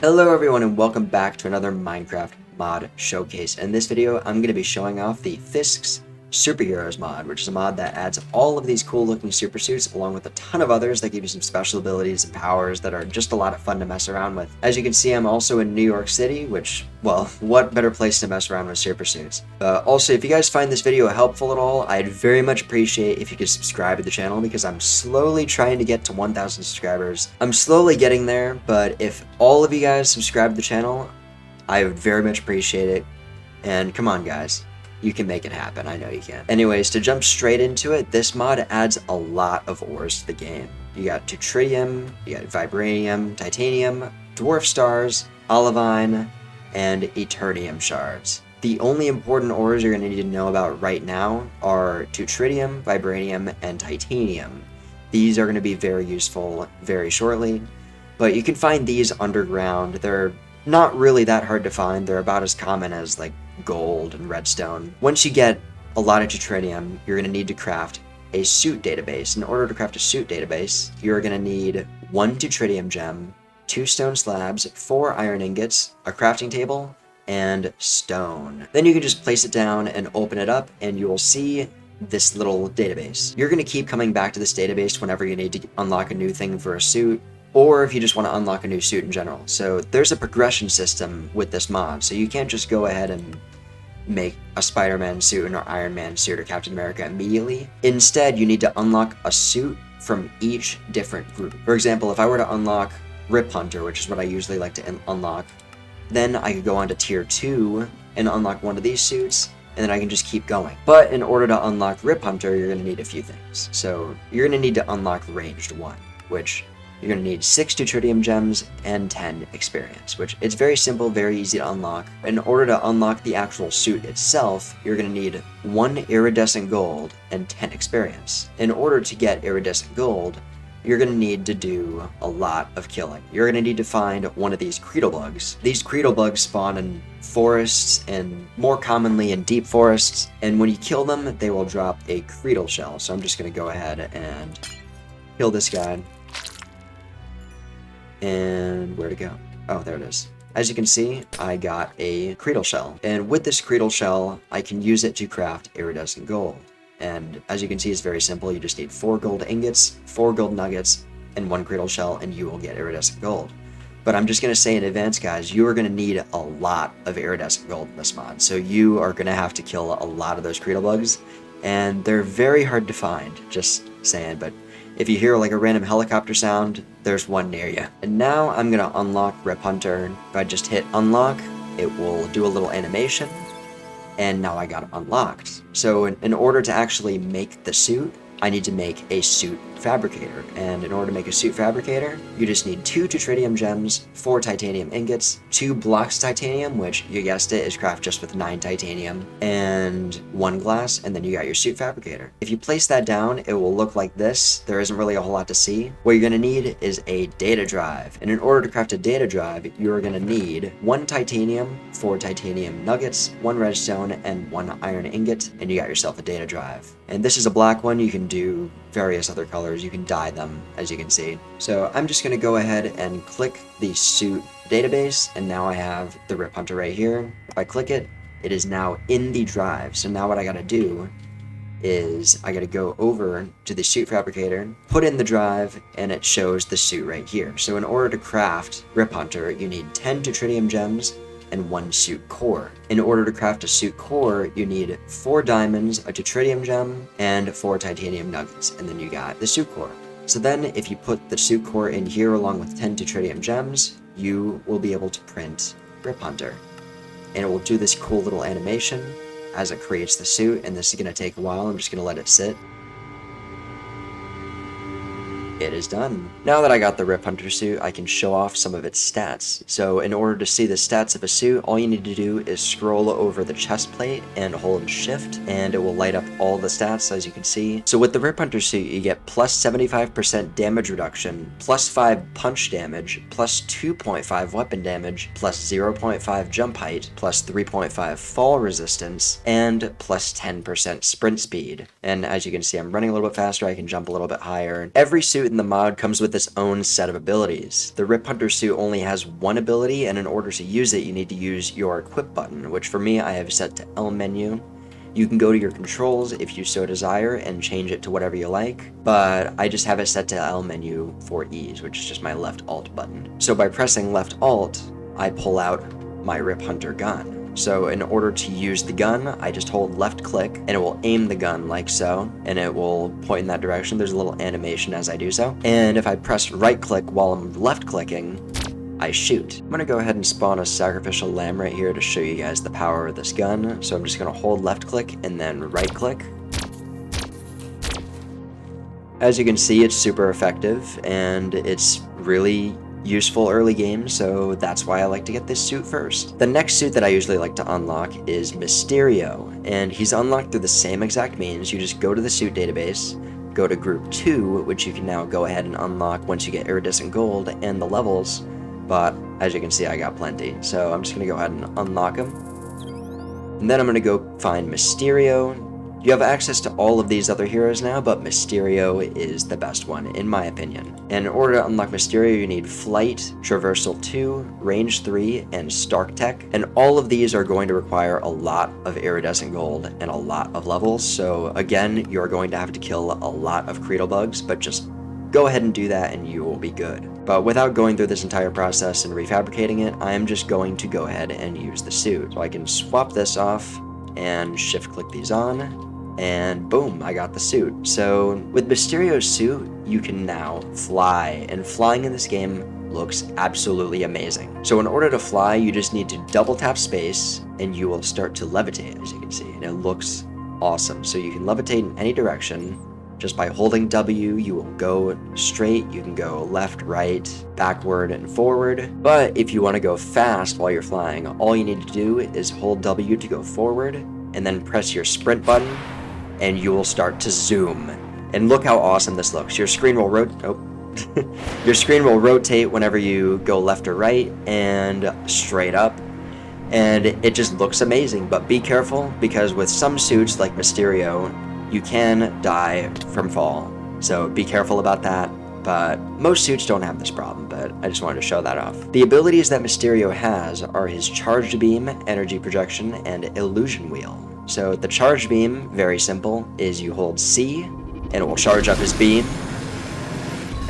Hello everyone and welcome back to another Minecraft mod showcase. In this video, I'm going to be showing off the Fisk's Superheroes mod, which is a mod that adds all of these cool looking super suits along with a ton of others that give you some special abilities and powers that are just a lot of fun to mess around with. As you can see, I'm also in New York City, which, well, what better place to mess around with super suits. Also, if you guys find this video helpful at all, I'd very much appreciate if you could subscribe to the channel because I'm slowly trying to get to 1,000 subscribers. I'm slowly getting there, but if all of you guys subscribe to the channel, I would very much appreciate it. And come on, guys. You can make it happen, I know you can. Anyways, to jump straight into it, this mod adds a lot of ores to the game. You got Tritium, you got Vibranium, Titanium, Dwarf Stars, Olivine, and Eternium Shards. The only important ores you're going to need to know about right now are Tritium, Vibranium, and Titanium. These are going to be very useful very shortly, but you can find these underground. They're not really that hard to find. They're about as common as like gold and redstone. Once you get a lot of Tritium, you're going to need to craft a suit database. In order to craft a suit database, you're going to need 1 Tritium gem, 2 stone slabs, 4 iron ingots, a crafting table, and stone. Then you can just place it down and open it up and you will see this little database. You're going to keep coming back to this database whenever you need to unlock a new thing for a suit, or if you just want to unlock a new suit in general. So there's a progression system with this mod, so you can't just go ahead and make a Spider-Man suit or Iron Man suit or Captain America immediately. Instead, you need to unlock a suit from each different group. For example, if I were to unlock Rip Hunter, which is what I usually like to unlock, then I could go on to tier 2 and unlock one of these suits, and then I can just keep going. But in order to unlock Rip Hunter, you're going to need a few things. So you're going to need to unlock Ranged 1, which you're going to need 6 Tritium gems and 10 experience, which it's very simple, very easy to unlock. In order to unlock the actual suit itself, you're going to need 1 iridescent gold and 10 experience. In order to get iridescent gold, you're going to need to do a lot of killing. You're going to need to find one of these Creedle bugs. These Creedle bugs spawn in forests and more commonly in deep forests, and when you kill them, they will drop a Creedle shell. So I'm just going to go ahead and kill this guy. And where to go? Oh, there it is. As you can see, I got a Creedle shell. And with this Creedle shell, I can use it to craft iridescent gold. And as you can see, it's very simple. You just need 4 gold ingots, 4 gold nuggets, and 1 Creedle shell, and you will get iridescent gold. But I'm just going to say in advance, guys, you are going to need a lot of iridescent gold in this mod. So you are going to have to kill a lot of those Creedle bugs. And they're very hard to find, just saying, but if you hear like a random helicopter sound, there's one near you. And now I'm going to unlock Rip Hunter. If I just hit unlock, it will do a little animation. And now I got it unlocked. So in order to actually make the suit, I need to make a suit fabricator. And in order to make a suit fabricator, you just need 2 Tritium gems, 4 titanium ingots, 2 blocks of titanium, which you guessed it is craft just with 9 titanium, and 1 glass, and then you got your suit fabricator. If you place that down, it will look like this. There isn't really a whole lot to see. What you're going to need is a data drive. And in order to craft a data drive, you're going to need 1 titanium, 4 titanium nuggets, 1 redstone, and 1 iron ingot, and you got yourself a data drive. And this is a black one. You can do various other colors. You can dye them, as you can see. So I'm just going to go ahead and click the suit database, and now I have the Rip Hunter right here. If I click it, it is now in the drive. So now what I got to do is I got to go over to the suit fabricator, put in the drive, and it shows the suit right here. So in order to craft Rip Hunter, you need 10 Tritium gems and 1 suit core. In order to craft a suit core, you need 4 diamonds, a Tritium gem, and 4 titanium nuggets, and then you got the suit core. So then if you put the suit core in here along with 10 Tritium gems, you will be able to print Rip Hunter. And it will do this cool little animation as it creates the suit, and this is going to take a while. I'm just going to let it sit. It is done. Now that I got the Rip Hunter suit, I can show off some of its stats. So in order to see the stats of a suit, all you need to do is scroll over the chest plate and hold shift, and it will light up all the stats, as you can see. So with the Rip Hunter suit, you get plus 75% damage reduction, plus 5 punch damage, plus 2.5 weapon damage, plus 0.5 jump height, plus 3.5 fall resistance, and plus 10% sprint speed. And as you can see, I'm running a little bit faster, I can jump a little bit higher. Every suit in the mod comes with its own set of abilities. The Rip Hunter suit only has one ability, and in order to use it, you need to use your equip button, which for me I have set to L menu. You can go to your controls if you so desire and change it to whatever you like, but I just have it set to L menu for ease, which is just my left alt button. So by pressing left alt, I pull out my Rip Hunter gun. So in order to use the gun, I just hold left click and it will aim the gun like so, and it will point in that direction. There's a little animation as I do so. And if I press right click while I'm left clicking, I shoot. I'm gonna go ahead and spawn a sacrificial lamb right here to show you guys the power of this gun. So I'm just gonna hold left click and then right click. As you can see, it's super effective and it's really useful early game, so that's why I like to get this suit first. The next suit that I usually like to unlock is Mysterio, and he's unlocked through the same exact means. You just go to the suit database, go to group 2, which you can now go ahead and unlock once you get iridescent gold and the levels, but as you can see I got plenty, so I'm just going to go ahead and unlock him. And then I'm going to go find Mysterio. You have access to all of these other heroes now, but Mysterio is the best one, in my opinion. And in order to unlock Mysterio, you need Flight, Traversal 2, Range 3, and Stark Tech. And all of these are going to require a lot of iridescent gold and a lot of levels. So again, you're going to have to kill a lot of Creedle bugs, but just go ahead and do that and you will be good. But without going through this entire process and refabricating it, I am just going to go ahead and use the suit. So I can swap this off and shift click these on. And boom, I got the suit. So with Mysterio's suit, you can now fly, and flying in this game looks absolutely amazing. So in order to fly, you just need to double tap space and you will start to levitate, as you can see, and it looks awesome. So you can levitate in any direction. Just by holding W, you will go straight, you can go left, right, backward, and forward. But if you want to go fast while you're flying, all you need to do is hold W to go forward, and then press your sprint button, and you will start to zoom. And look how awesome this looks. Your screen will your screen will rotate whenever you go left or right and straight up. And it just looks amazing, but be careful because with some suits like Mysterio, you can die from fall. So be careful about that. But most suits don't have this problem, but I just wanted to show that off. The abilities that Mysterio has are his Charged Beam, Energy Projection, and Illusion Wheel. So the Charged Beam, very simple, is you hold C, and it will charge up his beam.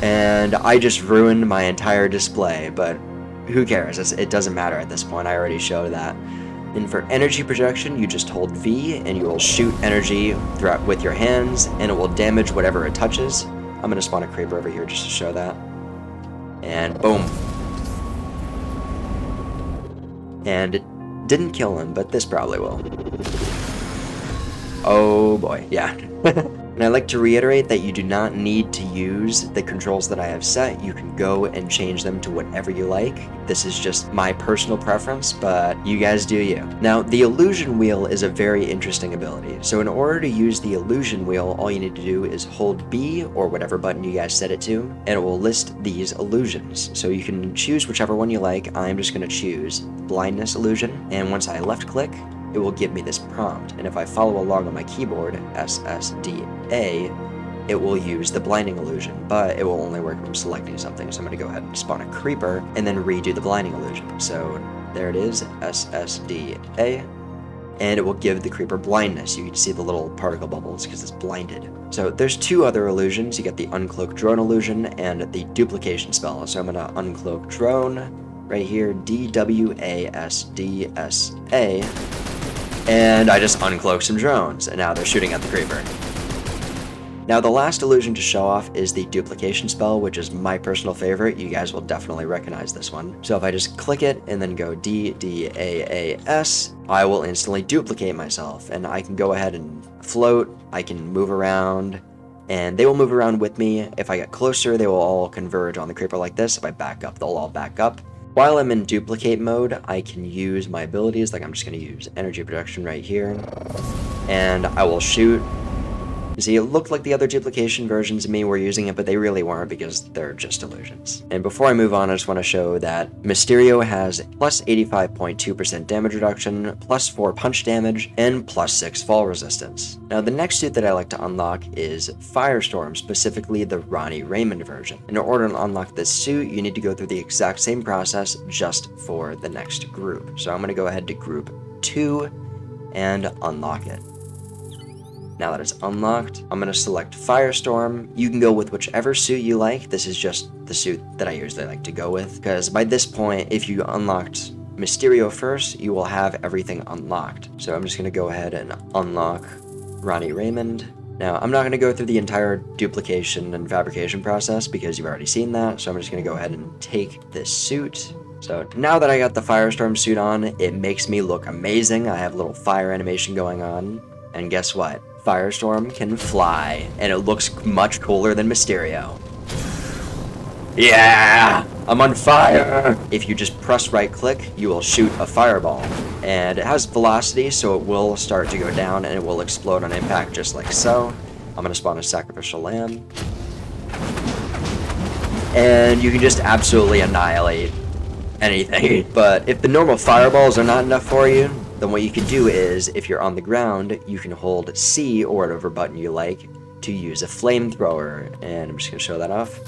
And I just ruined my entire display, but who cares? It doesn't matter at this point, I already showed that. And for Energy Projection, you just hold V, and you will shoot energy throughout with your hands, and it will damage whatever it touches. I'm going to spawn a creeper over here just to show that. And boom. And it didn't kill him, but this probably will. Oh boy, yeah. And I'd like to reiterate that you do not need to use the controls that I have set. You can go and change them to whatever you like. This is just my personal preference, but you guys do you. Now, the Illusion Wheel is a very interesting ability. So in order to use the Illusion Wheel, all you need to do is hold B or whatever button you guys set it to, and it will list these illusions. So you can choose whichever one you like. I'm just going to choose Blindness Illusion, and once I left click, it will give me this prompt, and if I follow along on my keyboard, SSDA, it will use the blinding illusion, but it will only work if I'm selecting something, so I'm going to go ahead and spawn a creeper, and then redo the blinding illusion. So there it is, SSDA, and it will give the creeper blindness. You can see the little particle bubbles because it's blinded. So there's two other illusions. You get the Uncloak Drone illusion and the Duplication spell. So I'm going to Uncloak Drone, right here, DWASDSA, and I just uncloak some drones, and now they're shooting at the creeper. Now the last illusion to show off is the Duplication spell, which is my personal favorite. You guys will definitely recognize this one. So if I just click it and then go DDAAS, I will instantly duplicate myself, and I can go ahead and float, I can move around, and they will move around with me. If I get closer, they will all converge on the creeper like this. If I back up, they'll all back up. While I'm in duplicate mode, I can use my abilities, like I'm just going to use Energy Projection right here, and I will shoot You see, it looked like the other duplication versions of me were using it, but they really weren't because they're just illusions. And before I move on, I just want to show that Mysterio has plus 85.2% damage reduction, plus 4 punch damage, and plus 6 fall resistance. Now, the next suit that I like to unlock is Firestorm, specifically the Ronnie Raymond version. In order to unlock this suit, you need to go through the exact same process just for the next group. So I'm going to go ahead to group 2 and unlock it. Now that it's unlocked, I'm going to select Firestorm. You can go with whichever suit you like. This is just the suit that I usually like to go with, because by this point, if you unlocked Mysterio first, you will have everything unlocked. So I'm just going to go ahead and unlock Ronnie Raymond. Now, I'm not going to go through the entire duplication and fabrication process because you've already seen that, so I'm just going to go ahead and take this suit. So now that I got the Firestorm suit on, it makes me look amazing. I have a little fire animation going on, and guess what? Firestorm can fly, and it looks much cooler than Mysterio. Yeah! I'm on fire! If you just press right click, you will shoot a fireball. And it has velocity, so it will start to go down, and it will explode on impact just like so. I'm gonna spawn a sacrificial lamb. And you can just absolutely annihilate anything. But if the normal fireballs are not enough for you, then what you can do is, if you're on the ground, you can hold C or whatever button you like to use a flamethrower. And I'm just gonna show that off.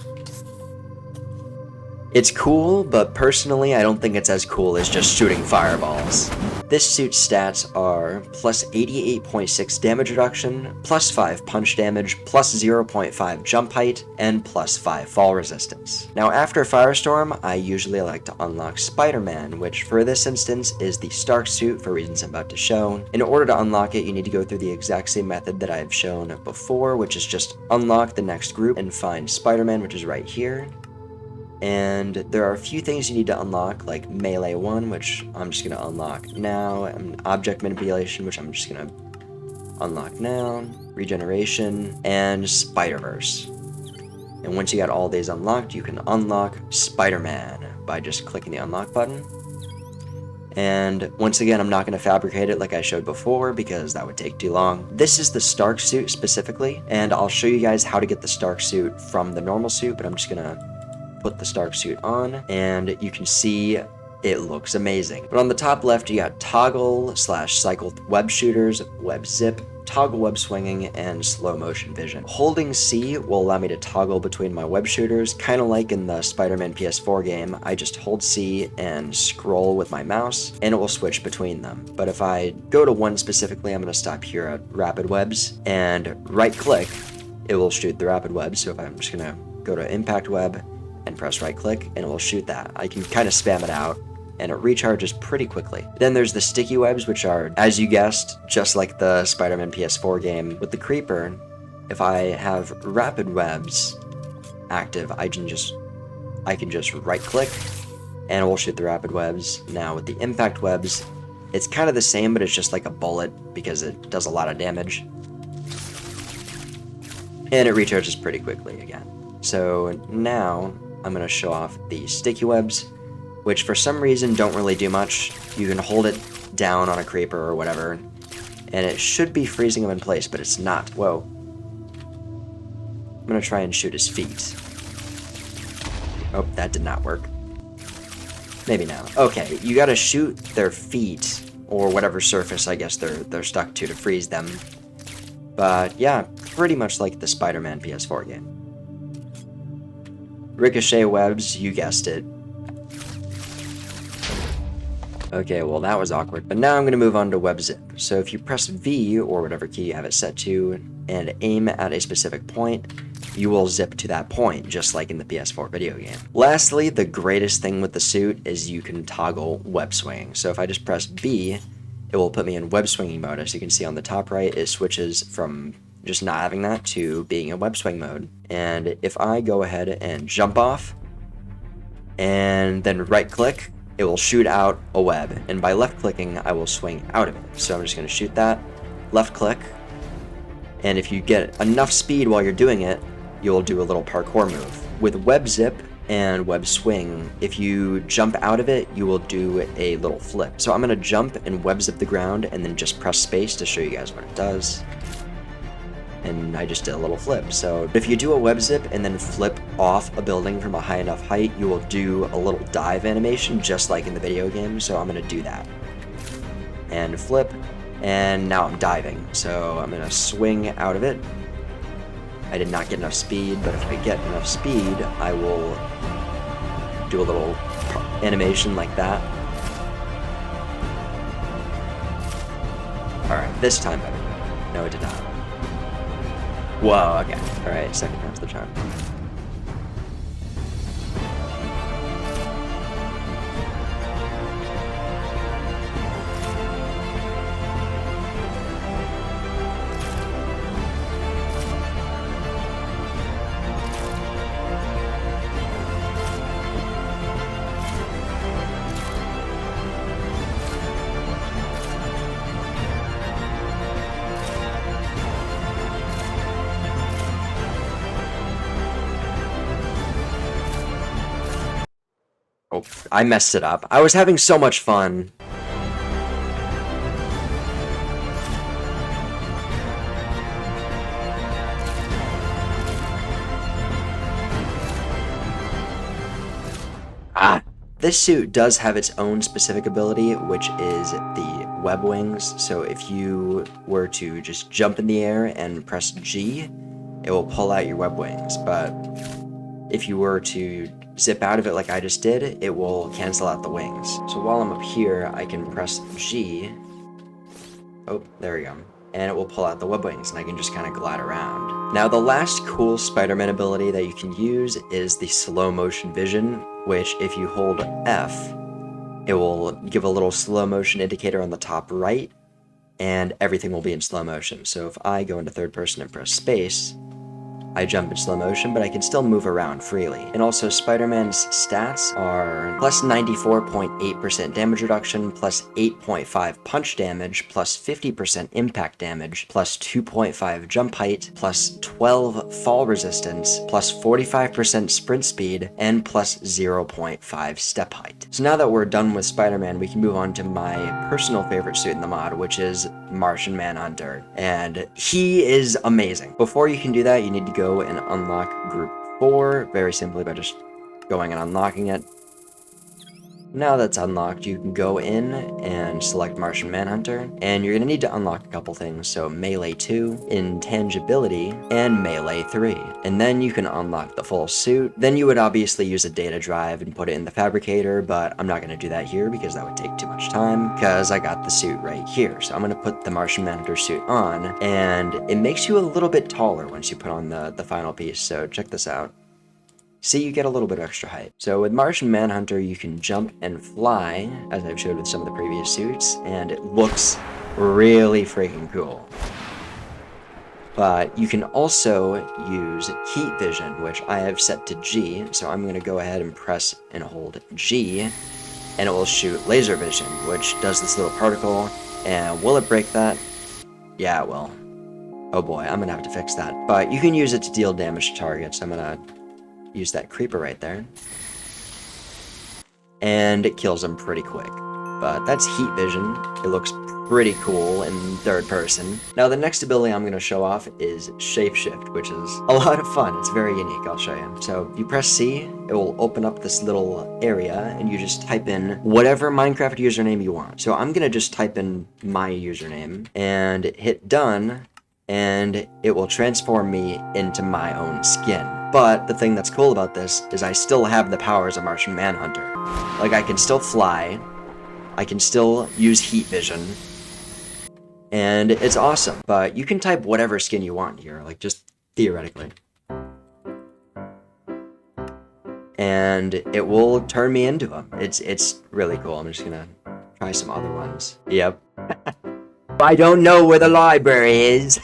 It's cool, but personally, I don't think it's as cool as just shooting fireballs. This suit's stats are plus 88.6 damage reduction, plus 5 punch damage, plus 0.5 jump height, and plus 5 fall resistance. Now, after Firestorm, I usually like to unlock Spider-Man, which for this instance is the Stark suit for reasons I'm about to show. In order to unlock it, you need to go through the exact same method that I've shown before, which is just unlock the next group and find Spider-Man, which is right here. And there are a few things you need to unlock, like Melee 1, which I'm just going to unlock now, and Object Manipulation, which I'm just going to unlock now, Regeneration, and Spider-Verse. And once you got all these unlocked, you can unlock Spider-Man by just clicking the unlock button. And once again, I'm not going to fabricate it like I showed before because that would take too long. This is the Stark suit specifically, and I'll show you guys how to get the Stark suit from the normal suit, but I'm just going to put the Stark suit on, and you can see it looks amazing. But on the top left, you got toggle/cycle web shooters, web zip, toggle web swinging, and slow motion vision. Holding C will allow me to toggle between my web shooters, kind of like in the Spider-Man PS4 game. I just hold C and scroll with my mouse, and it will switch between them. But if I go to one specifically, I'm going to stop here at rapid webs, and right click, it will shoot the rapid webs. So if I'm just going to go to impact web, and press right click, and it will shoot that. I can kind of spam it out, and it recharges pretty quickly. Then there's the sticky webs, which are, as you guessed, just like the Spider-Man PS4 game. With the creeper, if I have rapid webs active, I can just right click, and it will shoot the rapid webs. Now with the impact webs, it's kind of the same, but it's just like a bullet because it does a lot of damage. And it recharges pretty quickly again. So now I'm going to show off the sticky webs, which for some reason don't really do much. You can hold it down on a creeper or whatever, and it should be freezing him in place, but it's not. Whoa. I'm going to try and shoot his feet. Oh, that did not work. Maybe now. Okay, you got to shoot their feet, or whatever surface I guess they're stuck to freeze them. But yeah, pretty much like the Spider-Man PS4 game. Ricochet webs, you guessed it. Okay, well that was awkward. But now I'm going to move on to web zip. So if you press V, or whatever key you have it set to, and aim at a specific point, you will zip to that point, just like in the PS4 video game. Lastly, the greatest thing with the suit is you can toggle web swinging. So if I just press B, it will put me in web swinging mode. As you can see on the top right, it switches from just not having that to being in web swing mode. And if I go ahead and jump off and then right click, it will shoot out a web, and by left clicking I will swing out of it. So I'm just going to shoot that, left click, and if you get enough speed while you're doing it, you'll do a little parkour move. With web zip and web swing, if you jump out of it, you will do a little flip. So I'm going to jump and web zip the ground and then just press space to show you guys what it does. and I just did a little flip. So if you do a web zip and then flip off a building from a high enough height, you will do a little dive animation just like in the video game. So I'm going to do that. And flip, and now I'm diving. So I'm going to swing out of it. I did not get enough speed, but if I get enough speed, I will do a little animation like that. Alright, this time better. No, it did not. Whoa, okay. Alright, second time's the charm. Oh, I messed it up. I was having so much fun. This suit does have its own specific ability, which is the web wings. So if you were to just jump in the air and press G, it will pull out your web wings. But if you were to zip out of it like I just did, it will cancel out the wings. So while I'm up here, I can press G. Oh, there we go. And it will pull out the web wings, and I can just kind of glide around. Now, the last cool Spider-Man ability that you can use is the slow motion vision, which if you hold F, it will give a little slow motion indicator on the top right, and everything will be in slow motion. So if I go into third person and press space, I jump in slow motion, but I can still move around freely. And also, Spider-Man's stats are plus 94.8% damage reduction, plus 8.5 punch damage, plus 50% impact damage, plus 2.5 jump height, plus 12 fall resistance, plus 45% sprint speed, and plus 0.5 step height. So now that we're done with Spider-Man, we can move on to my personal favorite suit in the mod, which is Martian Manhunter. And he is amazing. Before you can do that, you need to go and unlock group 4 very simply by just going and unlocking it. Now that's unlocked, you can go in and select Martian Manhunter, and you're going to need to unlock a couple things, so Melee 2, Intangibility, and Melee 3. And then you can unlock the full suit. Then you would obviously use a data drive and put it in the fabricator, but I'm not going to do that here because that would take too much time, because I got the suit right here. So I'm going to put the Martian Manhunter suit on, and it makes you a little bit taller once you put on the final piece, so check this out. See, you get a little bit of extra height. So with Martian Manhunter, you can jump and fly, as I've showed with some of the previous suits, and it looks really freaking cool. But you can also use heat vision, which I have set to G, so I'm going to go ahead and press and hold G, and it will shoot laser vision, which does this little particle, and will it break that? Yeah, it will. Oh boy, I'm going to have to fix that. But you can use it to deal damage to targets. I'm going to use that creeper right there, and it kills them pretty quick. But that's heat vision. It looks pretty cool in third person. Now the next ability I'm going to show off is Shapeshift, which is a lot of fun. It's very unique, I'll show you. So you press C, it will open up this little area, and you just type in whatever Minecraft username you want. So I'm going to just type in my username and hit done, and it will transform me into my own skin. But the thing that's cool about this is I still have the powers of Martian Manhunter. Like, I can still fly, I can still use heat vision, and it's awesome. But you can type whatever skin you want here, like, just theoretically. And it will turn me into him. It's really cool. I'm just gonna try some other ones. Yep. I don't know where the library is.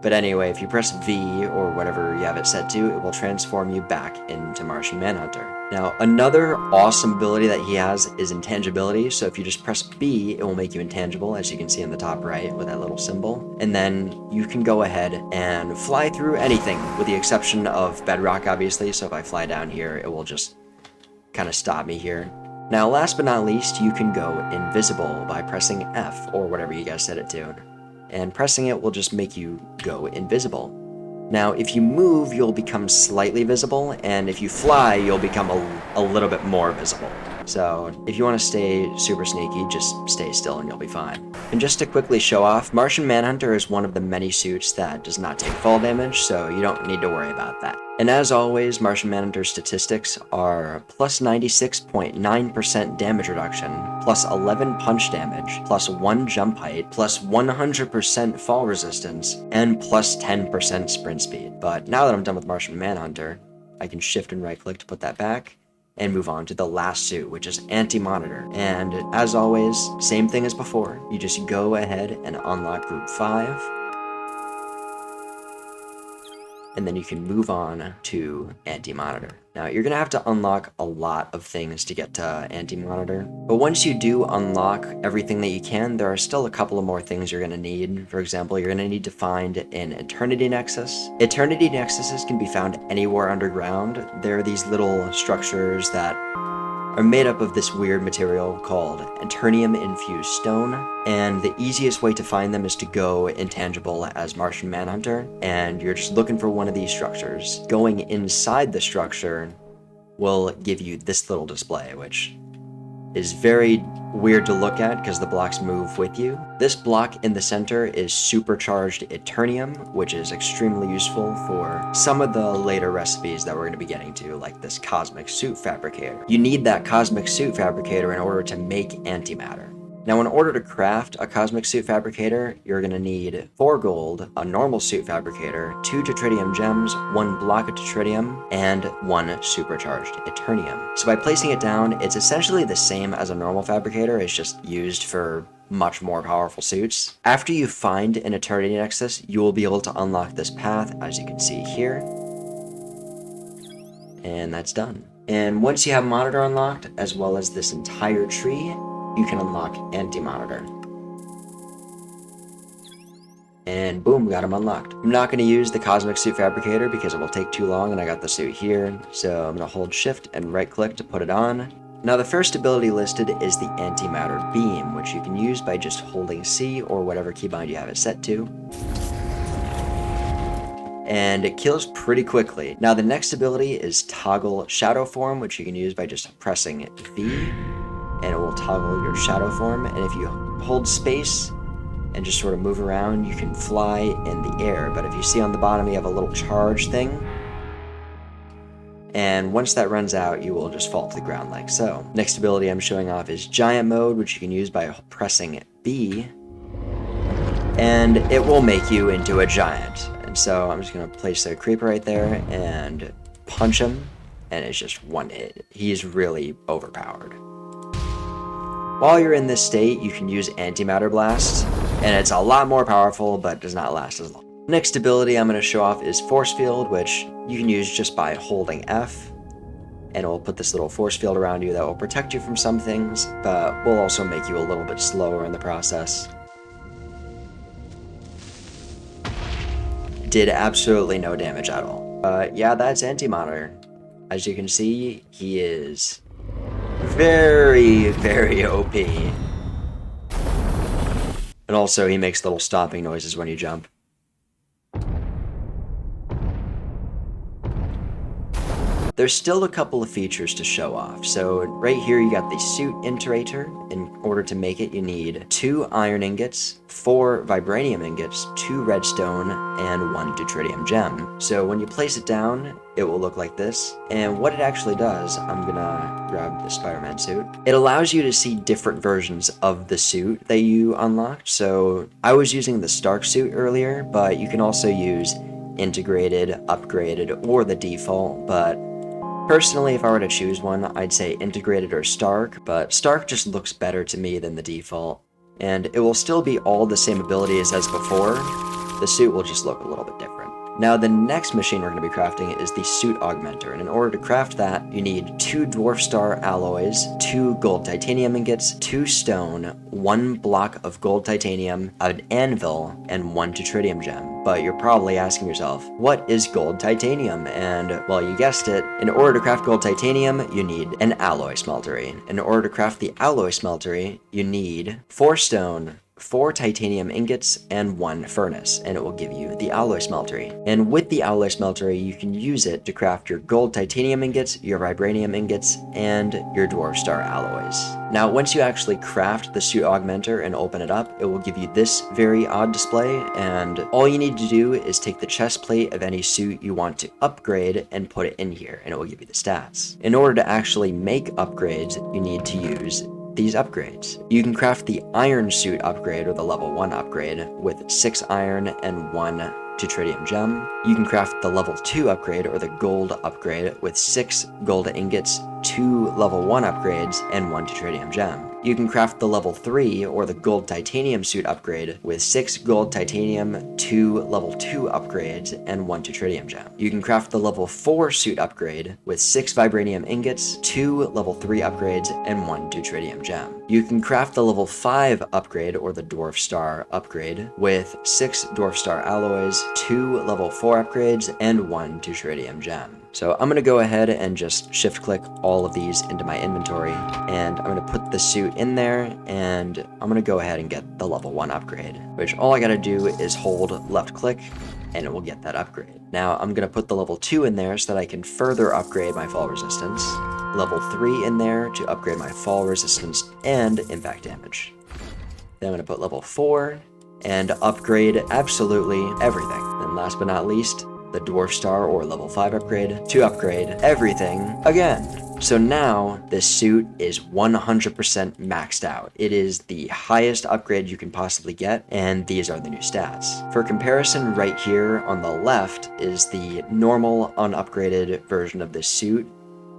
But anyway, if you press V or whatever you have it set to, it will transform you back into Martian Manhunter. Now, another awesome ability that he has is Intangibility. So if you just press B, it will make you intangible, as you can see in the top right with that little symbol. And then you can go ahead and fly through anything, with the exception of bedrock, obviously. So if I fly down here, it will just kind of stop me here. Now, last but not least, you can go invisible by pressing F or whatever you guys set it to. and pressing it will just make you go invisible. Now, if you move, you'll become slightly visible, and if you fly, you'll become a little bit more visible. So if you want to stay super sneaky, just stay still and you'll be fine. And just to quickly show off, Martian Manhunter is one of the many suits that does not take fall damage, so you don't need to worry about that. And as always, Martian Manhunter's statistics are plus 96.9% damage reduction, plus 11 punch damage, plus 1 jump height, plus 100% fall resistance, and plus 10% sprint speed. But now that I'm done with Martian Manhunter, I can shift and right click to put that back, and move on to the last suit, which is Anti-Monitor. And as always, same thing as before, you just go ahead and unlock Group 5, and then you can move on to Anti-Monitor. Now, you're going to have to unlock a lot of things to get to Anti-Monitor, but once you do unlock everything that you can, there are still a couple of more things you're going to need. For example, you're going to need to find an Eternity Nexus. Eternity Nexuses can be found anywhere underground. They're these little structures that are made up of this weird material called Eternium-infused stone, and the easiest way to find them is to go intangible as Martian Manhunter, and you're just looking for one of these structures. Going inside the structure will give you this little display, which is very weird to look at because the blocks move with you. This block in the center is supercharged Eternium, which is extremely useful for some of the later recipes that we're going to be getting to, like this Cosmic Suit Fabricator. You need that Cosmic Suit Fabricator in order to make antimatter. Now, in order to craft a Cosmic Suit Fabricator, you're going to need 4 gold, a normal suit fabricator, 2 Deuterium gems, 1 block of Deuterium, and 1 supercharged Eternium. So by placing it down, it's essentially the same as a normal fabricator, it's just used for much more powerful suits. After you find an Eternity Nexus, you will be able to unlock this path, as you can see here. And that's done. And once you have Monitor unlocked, as well as this entire tree, you can unlock Anti-Monitor. And boom, got him unlocked. I'm not going to use the Cosmic Suit Fabricator because it will take too long and I got the suit here, so I'm going to hold shift and right click to put it on. Now the first ability listed is the Antimatter Beam, which you can use by just holding C or whatever keybind you have it set to. And it kills pretty quickly. Now the next ability is Toggle Shadow Form, which you can use by just pressing V, and it will toggle your shadow form, and if you hold space and just sort of move around, you can fly in the air. But if you see on the bottom, you have a little charge thing, and once that runs out, you will just fall to the ground like so. Next ability I'm showing off is Giant Mode, which you can use by pressing B, and it will make you into a giant. And so I'm just going to place a creeper right there and punch him, and it's just one hit. He's really overpowered. While you're in this state, you can use Antimatter Blast, and it's a lot more powerful, but does not last as long. Next ability I'm going to show off is Force Field, which you can use just by holding F, and it will put this little force field around you that will protect you from some things, but will also make you a little bit slower in the process. Did absolutely no damage at all. Yeah, that's Anti-Monitor. As you can see, he is very, very OP. And also, he makes little stomping noises when you jump. There's still a couple of features to show off. So right here you got the suit iterator. In order to make it, you need 2 iron ingots, 4 vibranium ingots, 2 redstone, and 1 deuterium gem. So when you place it down, it will look like this. And what it actually does, I'm gonna grab the Spider-Man suit. It allows you to see different versions of the suit that you unlocked. So I was using the Stark suit earlier, but you can also use integrated, upgraded, or the default, but personally, if I were to choose one, I'd say integrated or Stark, but Stark just looks better to me than the default. And it will still be all the same abilities as before, the suit will just look a little bit different. Now the next machine we're going to be crafting is the Suit Augmenter, and in order to craft that, you need 2 Dwarf Star alloys, 2 gold titanium ingots, 2 stone, 1 block of gold titanium, an anvil, and 1 deuterium gem. But you're probably asking yourself, what is gold titanium? And, well, you guessed it, in order to craft gold titanium, you need an alloy smeltery. In order to craft the alloy smeltery, you need 4 stone, 4 titanium ingots and 1 furnace, and it will give you the alloy smeltery. And with the alloy smeltery, you can use it to craft your gold titanium ingots, your vibranium ingots, and your dwarf star alloys. Now, once you actually craft the suit augmenter and open it up, it will give you this very odd display, and all you need to do is take the chest plate of any suit you want to upgrade and put it in here, and it will give you the stats. In order to actually make upgrades, you need to use these upgrades. You can craft the iron suit upgrade or the level 1 upgrade with 6 iron and 1 deuterium gem. You can craft the level 2 upgrade or the gold upgrade with 6 gold ingots, 2 level 1 upgrades, and 1 deuterium gem. You can craft the level 3 or the gold titanium suit upgrade with 6 gold titanium, 2 level 2 upgrades, and 1 deuterium gem. You can craft the level 4 suit upgrade with 6 vibranium ingots, 2 level 3 upgrades, and 1 deuterium gem. You can craft the level 5 upgrade or the dwarf star upgrade with 6 dwarf star alloys, 2 level 4 upgrades, and 1 deuterium gem. So I'm going to go ahead and just shift click all of these into my inventory, and I'm going to put the suit in there, and I'm going to go ahead and get the level 1 upgrade, which all I got to do is hold left click and it will get that upgrade. Now I'm going to put the level 2 in there so that I can further upgrade my fall resistance, level 3 in there to upgrade my fall resistance and impact damage. Then I'm going to put level 4 and upgrade absolutely everything. And last but not least, the dwarf star or level 5 upgrade to upgrade everything again. So now this suit is 100% maxed out. It is the highest upgrade you can possibly get, and these are the new stats. For comparison, right here on the left is the normal unupgraded version of this suit,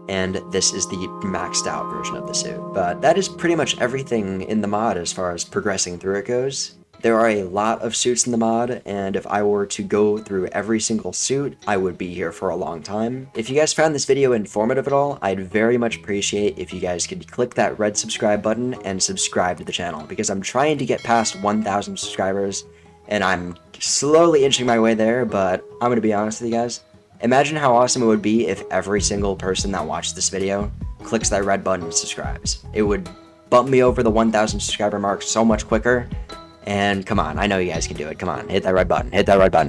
and this is the maxed out version of the suit. But that is pretty much everything in the mod as far as progressing through it goes. There are a lot of suits in the mod, and if I were to go through every single suit, I would be here for a long time. If you guys found this video informative at all, I'd very much appreciate if you guys could click that red subscribe button and subscribe to the channel, because I'm trying to get past 1,000 subscribers, and I'm slowly inching my way there, but I'm going to be honest with you guys. Imagine how awesome it would be if every single person that watched this video clicks that red button and subscribes. It would bump me over the 1,000 subscriber mark so much quicker. And come on, I know you guys can do it. Come on, hit that red button. Hit that red button.